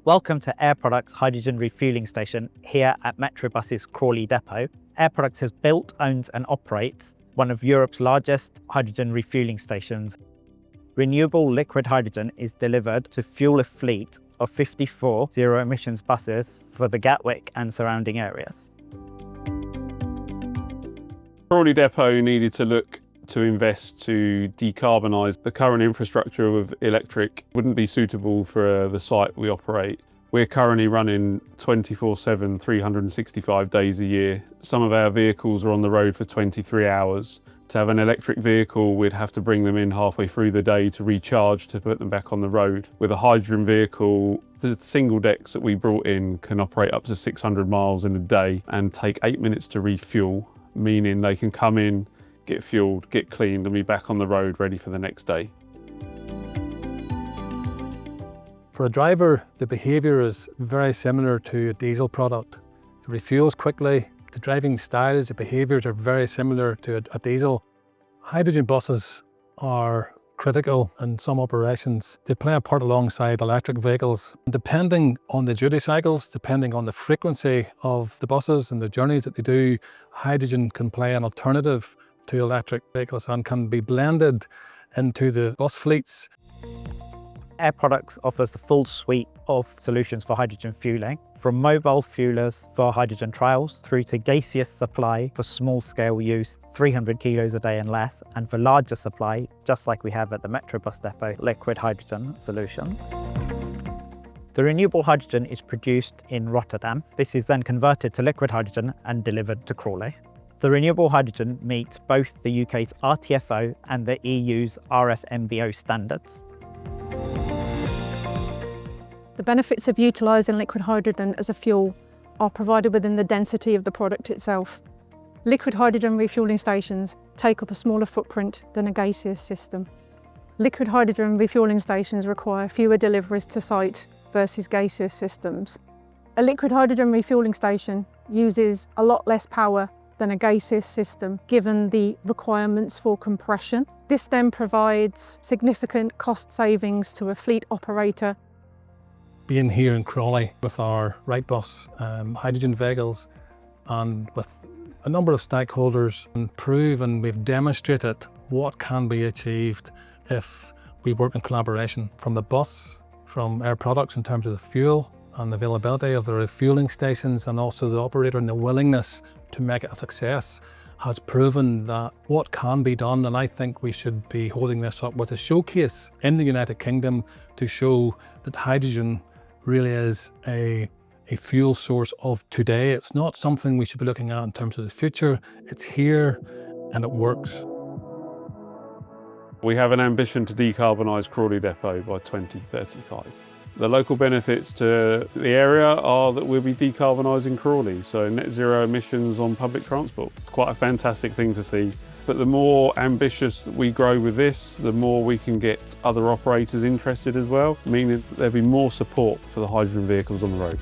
Welcome to Air Products Hydrogen Refueling Station here at Metrobus's Crawley depot. Air Products has built, owns and operates one of Europe's largest hydrogen refueling stations. Renewable liquid hydrogen is delivered to fuel a fleet of 54 zero-emissions buses for the Gatwick and surrounding areas. Crawley depot needed to look to invest to decarbonise. The current infrastructure of electric wouldn't be suitable for the site we operate. We're currently running 24/7, 365 days a year. Some of our vehicles are on the road for 23 hours. To have an electric vehicle, we'd have to bring them in halfway through the day to recharge to put them back on the road. With a hydrogen vehicle, the single decks that we brought in can operate up to 600 miles in a day and take 8 minutes to refuel, meaning they can come in, get fueled, get cleaned and be back on the road ready for the next day. For a driver, the behaviour is very similar to a diesel product. It refuels quickly, the driving styles, the behaviours are very similar to a diesel. Hydrogen buses are critical in some operations. They play a part alongside electric vehicles. Depending on the duty cycles, depending on the frequency of the buses and the journeys that they do, hydrogen can play an alternative to electric vehicles and can be blended into the bus fleets. Air Products offers a full suite of solutions for hydrogen fueling, from mobile fuelers for hydrogen trials through to gaseous supply for small-scale use, 300 kilos a day and less, and for larger supply, just like we have at the Metrobus depot, liquid hydrogen solutions. The renewable hydrogen is produced in Rotterdam. This is then converted to liquid hydrogen and delivered to Crawley. The renewable hydrogen meets both the UK's RTFO and the EU's RFMBO standards. The benefits of utilising liquid hydrogen as a fuel are provided within the density of the product itself. Liquid hydrogen refuelling stations take up a smaller footprint than a gaseous system. Liquid hydrogen refuelling stations require fewer deliveries to site versus gaseous systems. A liquid hydrogen refuelling station uses a lot less power than a gaseous system, given the requirements for compression. This then provides significant cost savings to a fleet operator. Being here in Crawley with our Wrightbus hydrogen vehicles and with a number of stakeholders, and we've demonstrated what can be achieved if we work in collaboration from the bus, from Air Products in terms of the fuel and the availability of the refuelling stations, and also the operator and the willingness to make it a success, has proven that what can be done. And I think we should be holding this up with a showcase in the United Kingdom to show that hydrogen really is a fuel source of today. It's not something we should be looking at in terms of the future. It's here and it works. We have an ambition to decarbonise Crawley depot by 2035. The local benefits to the area are that we'll be decarbonising Crawley, so net zero emissions on public transport. It's quite a fantastic thing to see. But the more ambitious that we grow with this, the more we can get other operators interested as well, meaning there'll be more support for the hydrogen vehicles on the road.